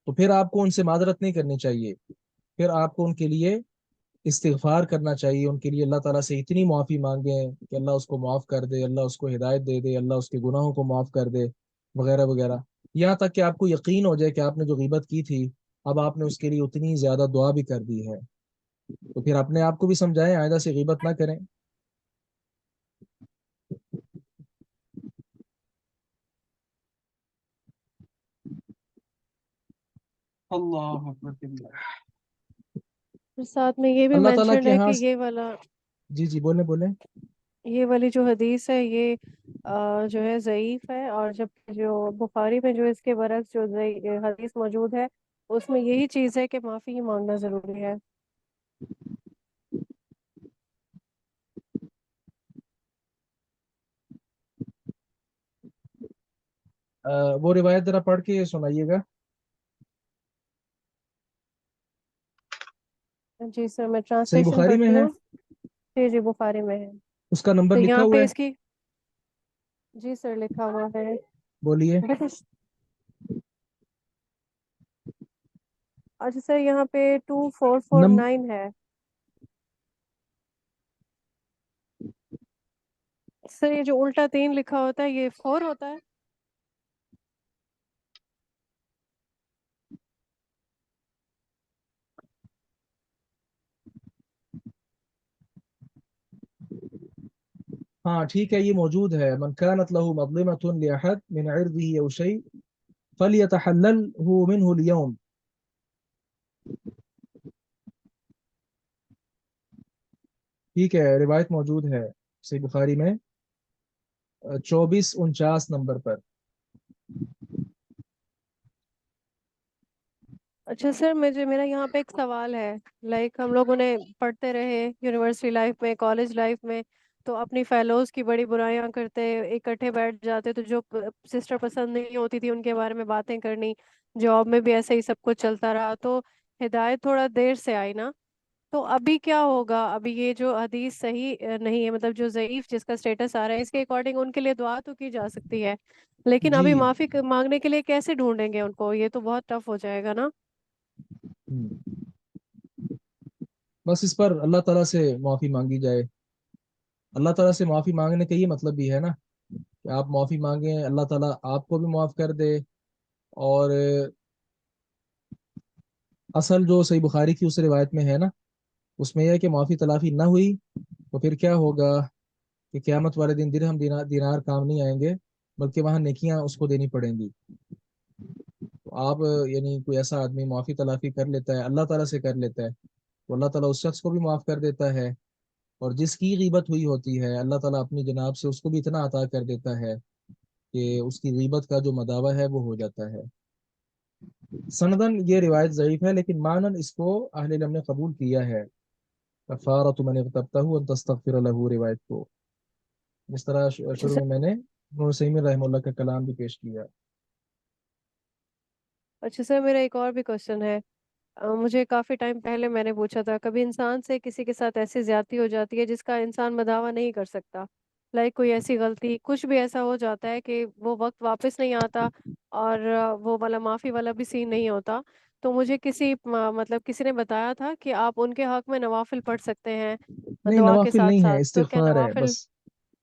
تو پھر آپ کو ان سے معذرت نہیں کرنی چاہیے، پھر آپ کو ان کے لیے استغفار کرنا چاہیے، ان کے لیے اللہ تعالیٰ سے اتنی معافی مانگیں کہ اللہ اس کو معاف کر دے، اللہ اس کو ہدایت دے دے، اللہ اس کے گناہوں کو معاف کر دے، وغیرہ وغیرہ، یہاں تک کہ آپ کو یقین ہو جائے کہ آپ نے جو غیبت کی تھی اب آپ نے اس کے لیے اتنی زیادہ دعا بھی کر دی ہے. تو پھر اپنے آپ کو بھی سمجھائیں آئندہ سے غیبت نہ کریں. اللہ اکبر کبیرہ. اور ساتھ میں یہ بھی اللہ تعالیٰ مینشن کے ہے کہ ہاں. یہ والا، جی جی بولیں بولیں. یہ والی جو حدیث ہے یہ جو ہے ضعیف ہے، اور جب جو بخاری میں جو اس کے برعکس جو حدیث موجود ہے اس میں یہی چیز ہے کہ معافی ہی مانگنا ضروری ہے. وہ روایت ذرا پڑھ کے سنائیے گا. جی سر، میں صحیح ٹرانسلیشن بخاری میں پڑھتی ہے؟ ہوں. جی جی بخاری میں ہے. اس کا نمبر تو لکھا یہاں ہوا پہ ہے؟ اس کی، جی سر لکھا ہوا ہے. بولیے. برٹش اچھا سر یہاں پہ 2449 ہے سر. یہ جو الٹا 3 لکھا ہوتا ہے یہ 4 ہوتا ہے. ہاں ٹھیک ہے، یہ موجود ہے. من كانت له مظلمة لأحد من عرضه أو شيء فليتحلله منه اليوم. ٹھیک ہے، روایت موجود ہے صحیح بخاری میں 2449 نمبر پر. اچھا سر میرا یہاں پہ ایک سوال ہے. لائک ہم لوگوں نے پڑھتے رہے یونیورسٹی لائف میں، کالج لائف میں، تو اپنی فیلوز کی بڑی برائیاں کرتے، اکٹھے بیٹھ جاتے، تو جو سسٹر پسند نہیں ہوتی تھی ان کے بارے میں باتیں کرنی. جاب میں بھی ایسے ہی سب کچھ چلتا رہا، تو ہدایت تھوڑا دیر سے آئی نا. تو ابھی کیا ہوگا؟ ابھی یہ جو حدیث صحیح نہیں ہے، مطلب جو ضعیف جس کا سٹیٹس آ رہا ہے، اس کے اکارڈنگ ان کے لیے دعا تو کی جا سکتی ہے، لیکن جی ابھی معافی مانگنے کے لیے کیسے ڈھونڈیں گے ان کو؟ یہ تو بہت ٹف ہو جائے گا نا. بس اس پر اللہ تعالیٰ سے معافی مانگی جائے. اللہ تعالیٰ سے معافی مانگنے کا یہ مطلب بھی ہے نا کہ آپ معافی مانگیں، اللہ تعالیٰ آپ کو بھی معاف کر دے. اور اصل جو صحیح بخاری کی اس روایت میں ہے نا، اس میں یہ ہے کہ معافی تلافی نہ ہوئی تو پھر کیا ہوگا کہ قیامت والے دن درہم دینار کام نہیں آئیں گے، بلکہ وہاں نیکیاں اس کو دینی پڑیں گی. تو آپ یعنی کوئی ایسا آدمی معافی تلافی کر لیتا ہے، اللہ تعالیٰ سے کر لیتا ہے، تو اللہ تعالیٰ اس شخص کو بھی معاف کر دیتا ہے. اور جس کی غیبت ہوئی ہوتی ہے اللہ تعالیٰ اپنی جناب سے اس کو بھی اتنا عطا کر دیتا ہے کہ اس کی غیبت کا جو مداوع ہے وہ ہو جاتا ہے. سندن یہ روایت ضعیف ہے، لیکن مانن اس کو اہل علم نے قبول کیا ہے. کفارۃ من اغتبتہ ان تستغفر له روایت کو، جس طرح اچھا شروع سر. میں میں نے ابن سیمین رحمہ اللہ کا کلام بھی پیش کیا. اچھا سر میرا ایک اور بھی کوشچن ہے. مجھے کافی ٹائم پہلے میں نے پوچھا تھا، کبھی انسان سے کسی کے ساتھ ایسی زیادتی ہو جاتی ہے جس کا انسان مداوع نہیں کر سکتا، لائک کوئی ایسی غلطی، کچھ بھی ایسا ہو جاتا ہے کہ وہ وقت واپس نہیں آتا، اور وہ والا معافی والا بھی سین نہیں ہوتا. تو مجھے مطلب کسی نے بتایا تھا کہ آپ ان کے حق میں نوافل پڑھ سکتے ہیں نہیں دعا کے نوافل ساتھ نہیں ہے، ساتھ. تو کیا استغفار ہے نوافل؟ بس.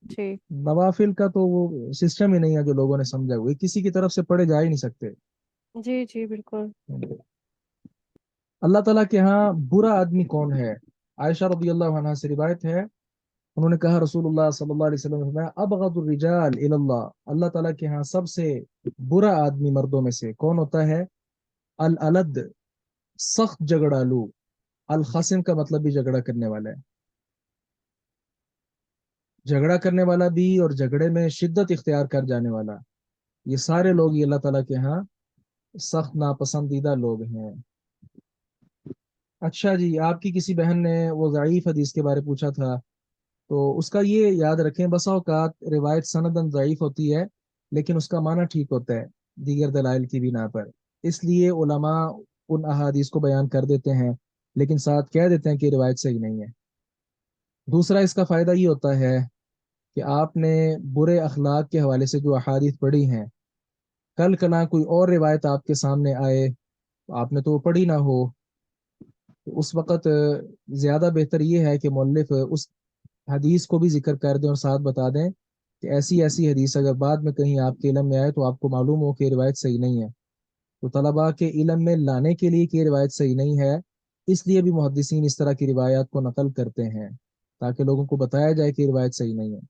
جی نوافل کا تو وہ سسٹم ہی نہیں ہے جو لوگوں نے سمجھا، ہوئے کسی کی طرف سے پڑھے جا ہی نہیں سکتے. جی جی بالکل. اللہ تعالیٰ کے ہاں برا آدمی کون ہے؟ عائشہ رضی اللہ عنہا سے روایت ہے، انہوں نے کہا رسول اللہ صلی اللہ علیہ وسلم نے فرمایا ابغض الرجال الی اللہ، اللہ تعالیٰ کے ہاں سب سے برا آدمی مردوں میں سے کون ہوتا ہے؟ الالد، سخت جھگڑالو. الخصم کا مطلب بھی جھگڑا کرنے والا ہے، جھگڑا کرنے والا بھی اور جھگڑے میں شدت اختیار کر جانے والا. یہ سارے لوگ یہ اللہ تعالیٰ کے ہاں سخت ناپسندیدہ لوگ ہیں. اچھا جی، آپ کی کسی بہن نے وہ ضعیف حدیث کے بارے پوچھا تھا، تو اس کا یہ یاد رکھیں بسا اوقات روایت سندن ضعیف ہوتی ہے لیکن اس کا معنی ٹھیک ہوتا ہے دیگر دلائل کی بنا پر. اس لیے علماء ان احادیث کو بیان کر دیتے ہیں لیکن ساتھ کہہ دیتے ہیں کہ روایت صحیح نہیں ہے. دوسرا اس کا فائدہ یہ ہوتا ہے کہ آپ نے برے اخلاق کے حوالے سے جو احادیث پڑھی ہیں، کل کنا کوئی اور روایت آپ کے سامنے آئے، آپ نے تو وہ پڑھی نہ ہو، تو اس وقت زیادہ بہتر یہ ہے کہ مؤلف اس حدیث کو بھی ذکر کر دیں اور ساتھ بتا دیں کہ ایسی ایسی حدیث اگر بعد میں کہیں آپ کے علم میں آئے تو آپ کو معلوم ہو کہ یہ روایت صحیح نہیں ہے. تو طلباء کے علم میں لانے کے لیے کہ یہ روایت صحیح نہیں ہے، اس لیے بھی محدثین اس طرح کی روایات کو نقل کرتے ہیں تاکہ لوگوں کو بتایا جائے کہ یہ روایت صحیح نہیں ہے.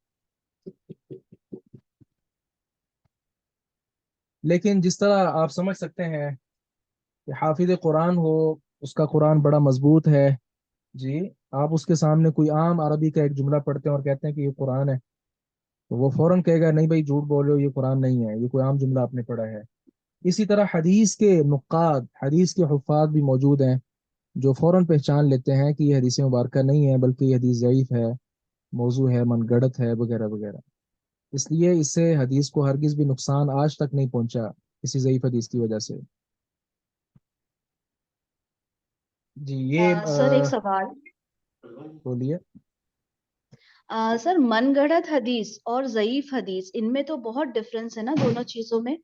لیکن جس طرح آپ سمجھ سکتے ہیں کہ حافظ قرآن ہو، اس کا قرآن بڑا مضبوط ہے جی، آپ اس کے سامنے کوئی عام عربی کا ایک جملہ پڑھتے ہیں اور کہتے ہیں کہ یہ قرآن ہے، تو وہ فوراً کہے گا نہیں بھائی جھوٹ بول رہے ہو، یہ قرآن نہیں ہے، یہ کوئی عام جملہ آپ نے پڑھا ہے. اسی طرح حدیث کے نقاد، حدیث کے حفاظ بھی موجود ہیں جو فوراً پہچان لیتے ہیں کہ یہ حدیث مبارکہ نہیں ہے بلکہ یہ حدیث ضعیف ہے، موضوع ہے، من گڑت ہے، وغیرہ وغیرہ. اس لیے اس سے حدیث کو ہرگز بھی نقصان آج تک نہیں پہنچا کسی ضعیف حدیث کی وجہ سے. جی یہ سر ایک سوال. بولیے. سر من گڑت حدیث اور ضعیف حدیث ان میں تو بہت ڈفرینس ہے نا دونوں چیزوں میں.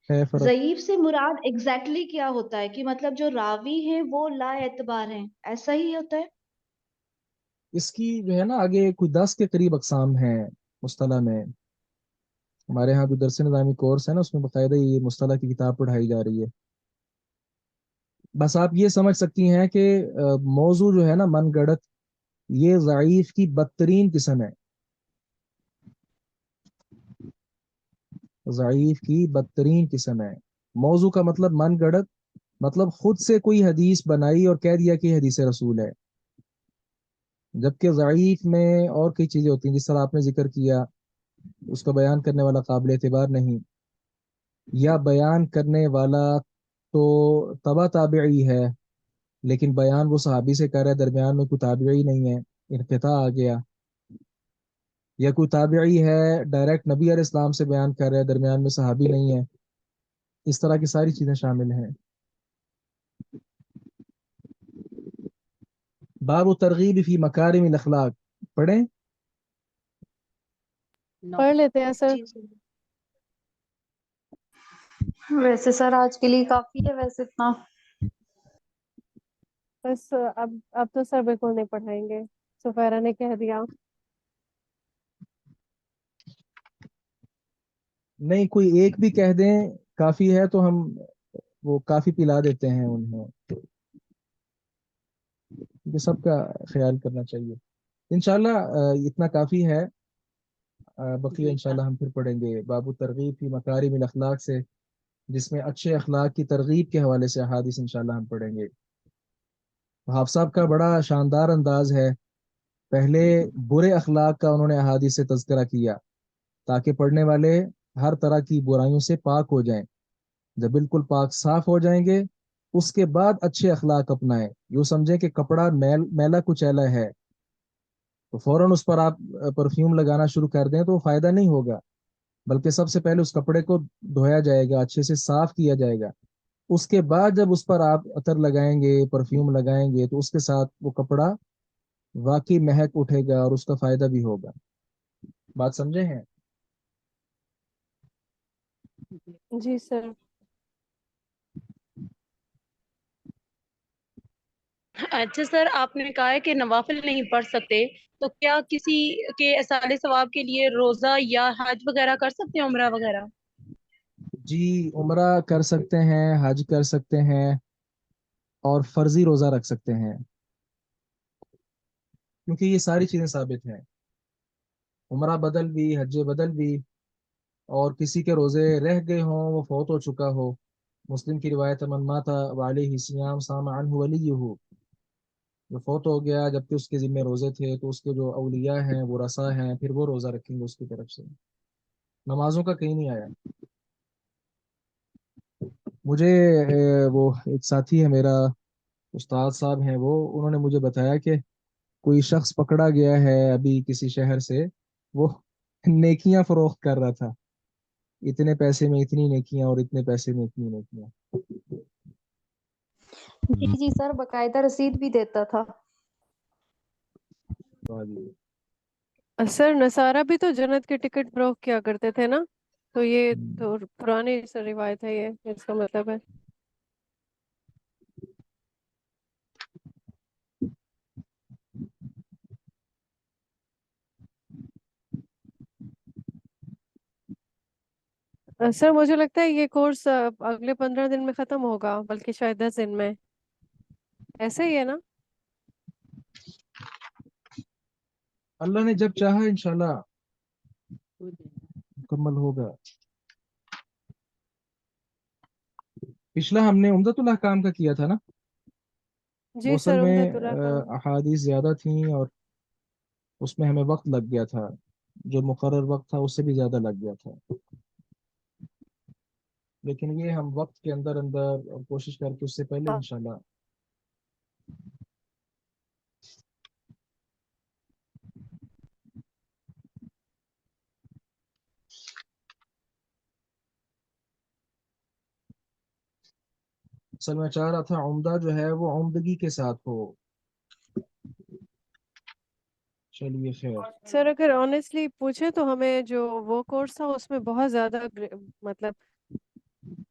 ہے فرق. ضعیف سے مراد ایگزیکٹلی کیا ہوتا ہے؟ کہ مطلب جو راوی ہیں وہ لا اعتبار ہیں، ایسا ہی ہوتا ہے؟ اس کی جو ہے نا آگے کوئی 10 کے قریب اقسام ہیں مصطلح میں. ہمارے ہاں جو درس نظامی کورس ہے نا اس میں باقاعدہ یہ مصطلح کی کتاب پڑھائی جا رہی ہے. بس آپ یہ سمجھ سکتی ہیں کہ موضوع جو ہے نا من گڑت، یہ ضعیف کی بدترین قسم ہے. ضعیف کی بدترین قسم ہے. موضوع کا مطلب من گڑت، مطلب خود سے کوئی حدیث بنائی اور کہہ دیا کہ حدیث رسول ہے. جبکہ ضعیف میں اور کئی چیزیں ہوتی ہیں، جس طرح آپ نے ذکر کیا، اس کا بیان کرنے والا قابل اعتبار نہیں، یا بیان کرنے والا تو تبع تابعی ہے لیکن بیان وہ صحابی سے کر رہا ہے، درمیان میں کوئی تابعی نہیں ہے، انقطاع آ گیا. یا کوئی تابعی ہے ڈائریکٹ نبی علیہ السلام سے بیان کر رہا ہے، درمیان میں صحابی نہیں ہے. اس طرح کی ساری چیزیں شامل ہیں. باب ترغیب فی مکارم الاخلاق پڑھیں. پڑھ لیتے ہیں سر. جی سر. ویسے سر آج کے لیے کافی ہے ویسے اتنا. بس اب تو سر بالکل نہیں پڑھائیں گے، سفیرہ نے کہہ دیا. نہیں، کوئی ایک بھی کہہ دیں کافی ہے تو ہم وہ کافی پلا دیتے ہیں انہیں، کیونکہ سب کا خیال کرنا چاہیے. انشاءاللہ اتنا کافی ہے. بقیہ انشاءاللہ ہم پھر پڑھیں گے باب ترغیب فی مکارم الاخلاق سے، جس میں اچھے اخلاق کی ترغیب کے حوالے سے احادیث انشاءاللہ ہم پڑھیں گے. حافظ صاحب کا بڑا شاندار انداز ہے. پہلے برے اخلاق کا انہوں نے احادیث سے تذکرہ کیا تاکہ پڑھنے والے ہر طرح کی برائیوں سے پاک ہو جائیں. جب بالکل پاک صاف ہو جائیں گے اس کے بعد اچھے اخلاق اپنائیں. یوں سمجھیں کہ کپڑا میلا کچیلا ہے تو فوراً اس پر آپ پرفیوم لگانا شروع کر دیں تو وہ فائدہ نہیں ہوگا، بلکہ سب سے پہلے اس کپڑے کو دھویا جائے گا، اچھے سے صاف کیا جائے گا. اس کے بعد جب اس پر آپ عطر لگائیں گے، پرفیوم لگائیں گے، تو اس کے ساتھ وہ کپڑا واقعی مہک اٹھے گا اور اس کا فائدہ بھی ہوگا. بات سمجھے ہیں؟ جی سر. اچھا سر، آپ نے کہا ہے کہ نوافل نہیں پڑھ سکتے، تو کیا کسی کے اصال ثواب کے لیے روزہ یا حج وغیرہ کر سکتے ہیں، عمرہ وغیرہ؟ جی، عمرہ کر سکتے ہیں، حج کر سکتے ہیں، اور فرضی روزہ رکھ سکتے ہیں، کیونکہ یہ ساری چیزیں ثابت ہیں. عمرہ بدل بھی، حج بدل بھی، اور کسی کے روزے رہ گئے ہوں، وہ فوت ہو چکا ہو. مسلم کی روایت من مات وعلیہ صیام صام عنہ ولیہ، جو فوت ہو گیا جبکہ اس کے ذمہ روزے تھے تو اس کے جو اولیاء ہیں، وہ رسا ہیں، پھر وہ روزہ رکھیں گے اس کی طرف سے. نمازوں کا کہیں نہیں آیا. مجھے وہ ایک ساتھی ہے میرا، استاد صاحب ہیں وہ، انہوں نے مجھے بتایا کہ کوئی شخص پکڑا گیا ہے ابھی کسی شہر سے، وہ نیکیاں فروخت کر رہا تھا، اتنے پیسے میں اتنی نیکیاں اور اتنے پیسے میں اتنی نیکیاں. جی جی سر، باقاعدہ رسید بھی دیتا تھا. سر نصارہ بھی تو جنت کے ٹکٹ فروخت کیا کرتے تھے نا، تو یہ تو پرانی سر روایت ہے، یہ اس کا مطلب ہے. سر مجھے لگتا ہے یہ کورس اگلے 15 دن میں ختم ہوگا، بلکہ شاید 10 دن میں، ایسے ہی ہے نا؟ اللہ نے جب چاہا انشاءاللہ مکمل ہوگا. پچھلا ہم نے عمدۃ الاحکام کا کیا تھا نا، وہ جی اصل سر، میں عمدۃ الاحکام. احادیث زیادہ تھیں اور اس میں ہمیں وقت لگ گیا تھا، جو مقرر وقت تھا اس سے بھی زیادہ لگ گیا تھا. لیکن یہ ہم وقت کے اندر اندر اور کوشش کر کے اس سے پہلے انشاءاللہ. اصل میں چاہ رہا تھا عمدہ جو ہے وہ عمدگی کے ساتھ ہو. چلیے خیر. سر اگر آنےسٹلی پوچھے تو ہمیں جو وہ کورس تھا اس میں بہت زیادہ مطلب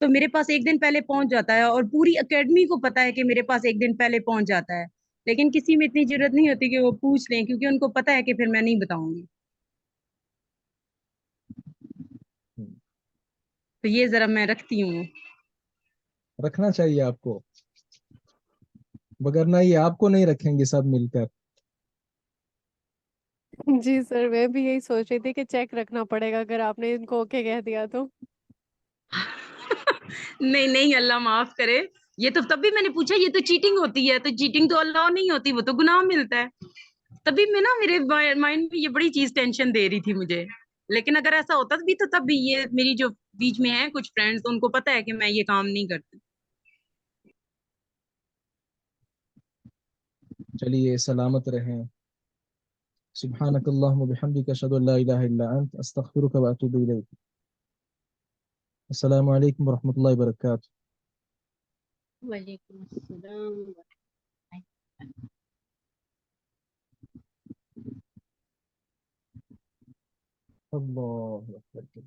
تو میرے پاس ایک دن پہلے پہنچ جاتا ہے، اور پوری اکیڈمی کو پتا ہے کہ میرے پاس ایک دن پہلے پہنچ جاتا ہے، لیکن کسی میں اتنی ضرورت نہیں ہوتی کہ وہ پوچھ لیں، کیونکہ ان کو پتا ہے کہ پھر میں نہیں بتاؤں گی. تو یہ ذرا میں رکھتی ہوں. رکھنا چاہیے آپ کو، وگرنہ یہ آپ کو نہیں رکھیں گے سب مل کر. جی سر، میں بھی یہی سوچ رہی تھی کہ چیک رکھنا پڑے گا اگر آپ نے ان کو اوکے کہہ دیا تو. نہیں نہیں، اللہ معاف کرے. یہ تو تب بھی میں نے پوچھا، یہ تو چیٹنگ ہوتی ہے، تو چیٹنگ تو اللہ نہیں ہوتی، وہ تو گناہ ملتا ہے. تبھی میں نا، میرے مائنڈ میں یہ بڑی چیز ٹینشن دے رہی تھی مجھے. لیکن اگر ایسا ہوتا بھی تو تب بھی یہ میری جو بیچ میں ہیں کچھ فرینڈز، ان کو پتا ہے کہ میں یہ کام نہیں کرتی. چلیے سلامت رہیں. سبحانک اللہم وبحمدک، اشہد ان لا الہ الا انت، استغفرک واتوب الیک. السلام علیکم ورحمۃ اللہ وبرکاتہ. وعلیکم السلام. اللہ اکبر.